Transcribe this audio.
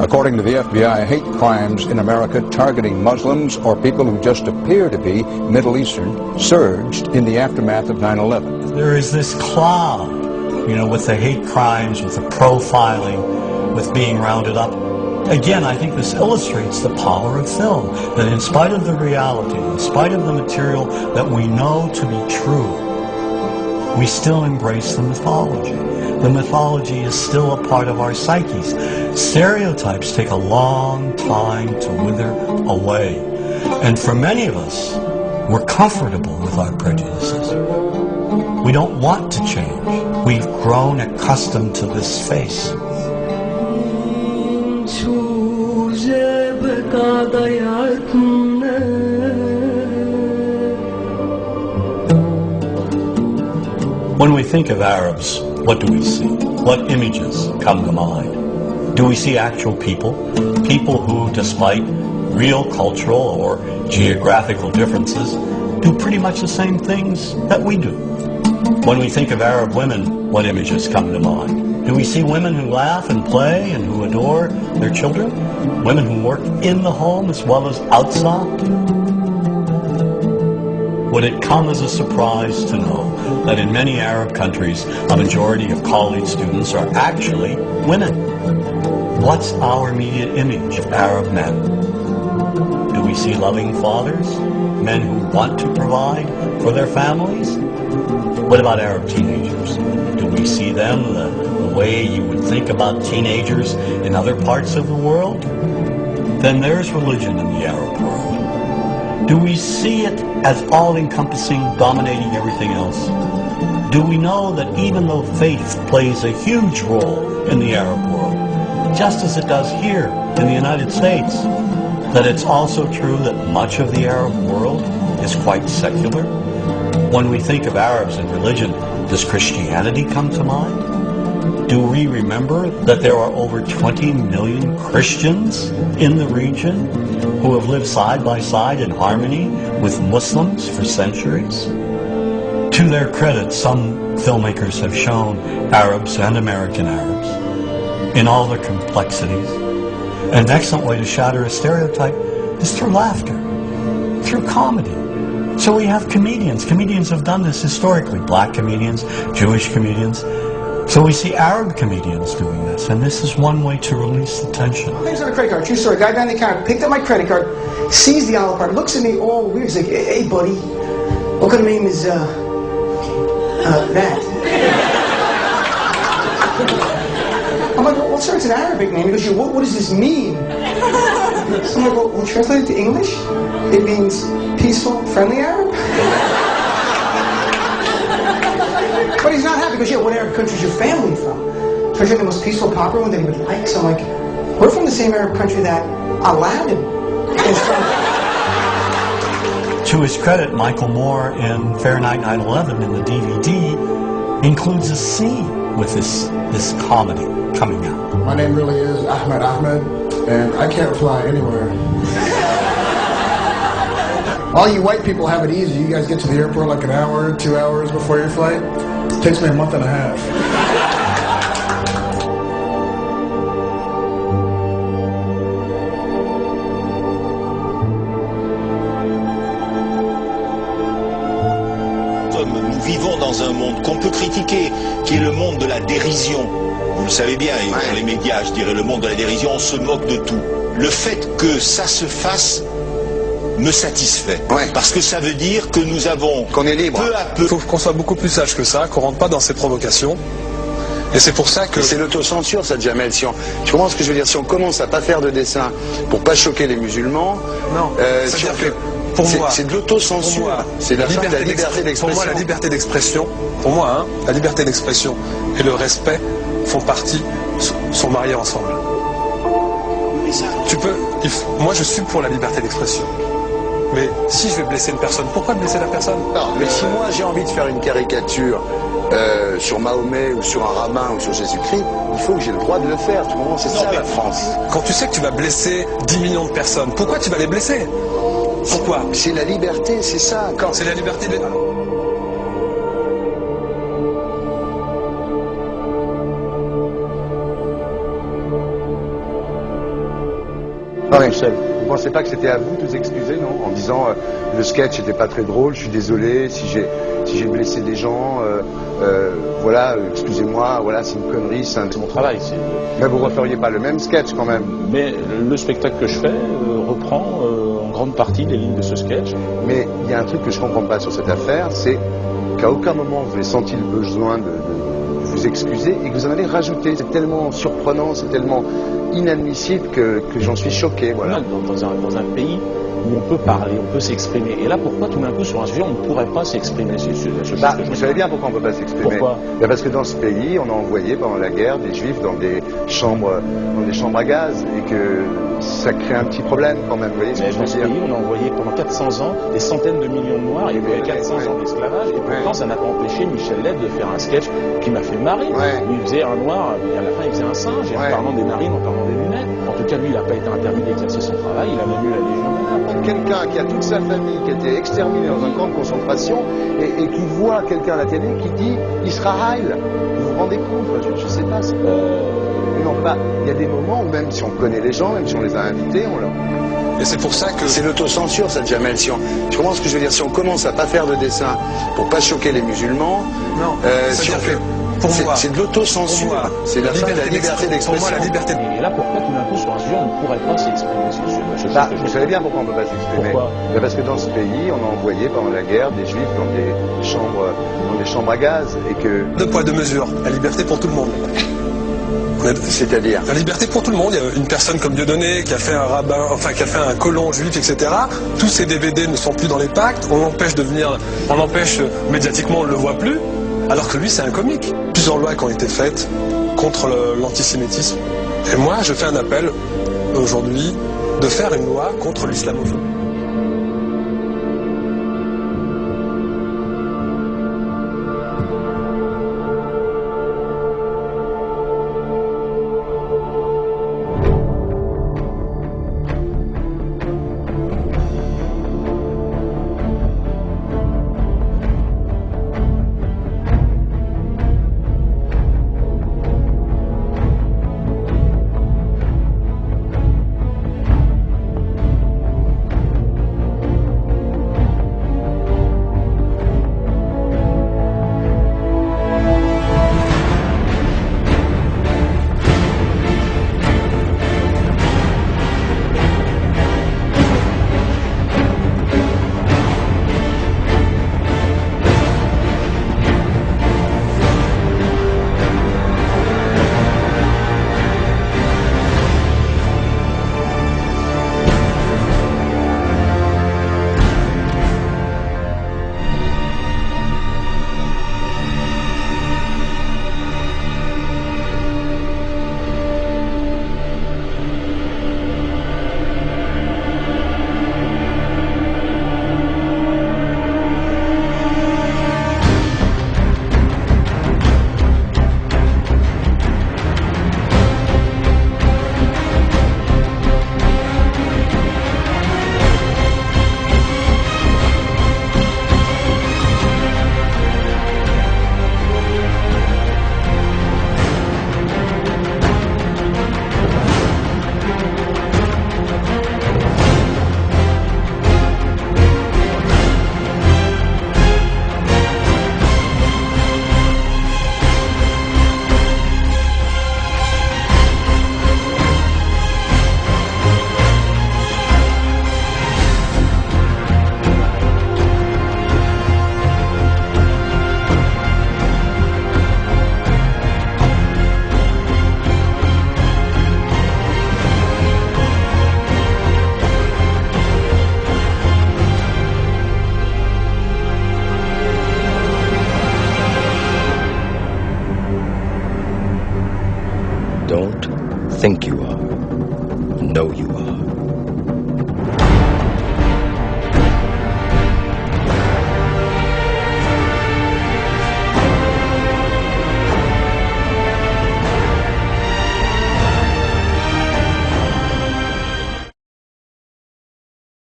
According to the FBI, hate crimes in America targeting Muslims or people who just appear to be Middle Eastern surged in the aftermath of 9/11. There is this cloud, with the hate crimes, with the profiling, with being rounded up. Again, I think this illustrates the power of film, that in spite of the reality, in spite of the material that we know to be true, we still embrace the mythology. The mythology is still a part of our psyches. Stereotypes take a long time to wither away. And for many of us, we're comfortable with our prejudices. We don't want to change. We've grown accustomed to this face. When we think of Arabs, what do we see? What images come to mind? Do we see actual people? People who, despite real cultural or geographical differences, do pretty much the same things that we do. When we think of Arab women, what images come to mind? Do we see women who laugh and play and who adore their children? Women who work in the home as well as outside? Would it come as a surprise to know that in many Arab countries, a majority of college students are actually women? What's our immediate image of Arab men? Do we see loving fathers? Men who want to provide for their families? What about Arab teenagers? Do we see them the way you would think about teenagers in other parts of the world? Then there's religion in the Arab world. Do we see it as all-encompassing, dominating everything else? Do we know that even though faith plays a huge role in the Arab world, just as it does here in the United States, that it's also true that much of the Arab world is quite secular? When we think of Arabs and religion, does Christianity come to mind? Do we remember that there are over 20 million Christians in the region who have lived side by side in harmony with Muslims for centuries? To their credit, some filmmakers have shown Arabs and American Arabs in all their complexities. An excellent way to shatter a stereotype is through laughter, through comedy. So we have comedians. Comedians have done this historically. Black comedians, Jewish comedians. So we see Arab comedians doing this, and this is one way to release the tension. Things on a credit card, true story. Guy behind the counter picked up my credit card, sees the Olive card, looks at me all weird. He's like, "Hey, buddy, what kind of name is that?" I'm like, "Well, sir, it's an Arabic name." He goes, "What does this mean?" So I'm like, "Well, translate it to English. It means peaceful, friendly Arab." But he's not happy because, what Arab country is your family from? Turns out the most peaceful, popular one that he would like. So I'm like, we're from the same Arab country that Aladdin is from. To his credit, Michael Moore in Fahrenheit 9/11 in the DVD includes a scene with this comedy coming out. My name really is Ahmed, and I can't fly anywhere. All you white people have it easy. You guys get to the airport like an hour, 2 hours before your flight. It takes me a month and a half. Nous vivons dans un monde qu'on peut critiquer, qui est le monde de la dérision. Vous le savez bien, et dans les médias, je dirais le monde de la dérision, on se moque de tout. Le fait que ça se fasse me satisfait. Parce que ça veut dire que nous avons, qu'on est libre. Peu à peu... Il faut qu'on soit beaucoup plus sage que ça, qu'on rentre pas dans ces provocations. Et c'est pour ça que... C'est l'autocensure, ça, Jamel. Tu comprends ce que je veux dire? Si on commence à pas faire de dessin pour pas choquer les musulmans... Non, c'est-à-dire que... Pour moi, c'est de l'autocensure. C'est la liberté d'expression. Pour moi, la liberté d'expression, la liberté d'expression et le respect font partie, sont mariés ensemble. Moi, je suis pour la liberté d'expression. Mais si je vais blesser une personne, pourquoi blesser la personne? Non, mais si moi j'ai envie de faire une caricature sur Mahomet ou sur un rabbin ou sur Jésus-Christ, il faut que j'ai le droit de le faire. Tu comprends? C'est ça la France. Quand tu sais que tu vas blesser 10 millions de personnes, pourquoi tu vas les blesser? Pourquoi? C'est la liberté, c'est ça. C'est la liberté de... tout seul. Vous pensez pas que c'était à vous de vous excuser, non? En disant le sketch n'était pas très drôle, je suis désolé si j'ai blessé des gens, voilà, excusez-moi, voilà, c'est une connerie, c'est mon travail. Mais vous referiez pas le même sketch quand même? Mais le spectacle que je fais reprend en grande partie les lignes de ce sketch. Mais il y a un truc que je comprends pas sur cette affaire, c'est qu'à aucun moment vous avez senti le besoin de vous excuser et que vous en avez rajouté. C'est tellement surprenant, c'est tellement inadmissible que j'en suis choqué. Voilà. Dans un pays où on peut parler, on peut s'exprimer. Et là, pourquoi tout d'un coup, sur un sujet, on ne pourrait pas s'exprimer? Vous savez bien pourquoi on ne peut pas s'exprimer. Pourquoi? Parce que dans ce pays, on a envoyé pendant la guerre des juifs dans des chambres à gaz et que ça crée un petit problème quand même. Vous voyez ce que je veux dire? Dans ce pays, on a envoyé pendant 400 ans des centaines de millions de Noirs, il y a eu 400 ans d'esclavage, et pourtant ça n'a pas empêché Michel Leb de faire un sketch qui m'a fait marrer. Où il faisait un Noir, et à la fin il faisait un singe, et en parlant des narines, en parlant des lunettes. En tout cas, lui, il n'a pas été interdit d'exercer son travail, il a même eu la Légion d'honneur. Quelqu'un qui a toute sa famille qui a été exterminée dans un camp de concentration et qui voit quelqu'un à la télé qui dit Israël, vous vous rendez compte? Je sais pas. Non, pas. Il y a des moments où même si on connaît les gens, même si on les a invités, on leur... Et c'est pour ça que... C'est l'autocensure, ça, Jamel. Tu comprends ce que je veux dire? Si on commence à pas faire de dessin pour pas choquer les musulmans, non, si on fait... Pour moi, c'est de l'autocensure. C'est la liberté d'expression. Pour moi, la liberté. Et là, pourquoi tout d'un coup, sur un sujet, on ne pourrait pas s'exprimer? Vous savez bien pourquoi on ne peut pas s'exprimer. Pourquoi? Parce que dans ce pays, on a envoyé pendant la guerre des juifs dans des chambres à gaz et que... Deux poids, deux mesures. La liberté pour tout le monde. C'est-à-dire? La liberté pour tout le monde. Il y a une personne comme Dieudonné qui a fait un rabbin, enfin qui a fait un colon juif, etc. Tous ces DVD ne sont plus dans les pactes. On l'empêche médiatiquement, on ne le voit plus. Alors que lui, c'est un comique. Plusieurs lois qui ont été faites contre l'antisémitisme. Et moi, je fais un appel aujourd'hui de faire une loi contre l'islamophobie.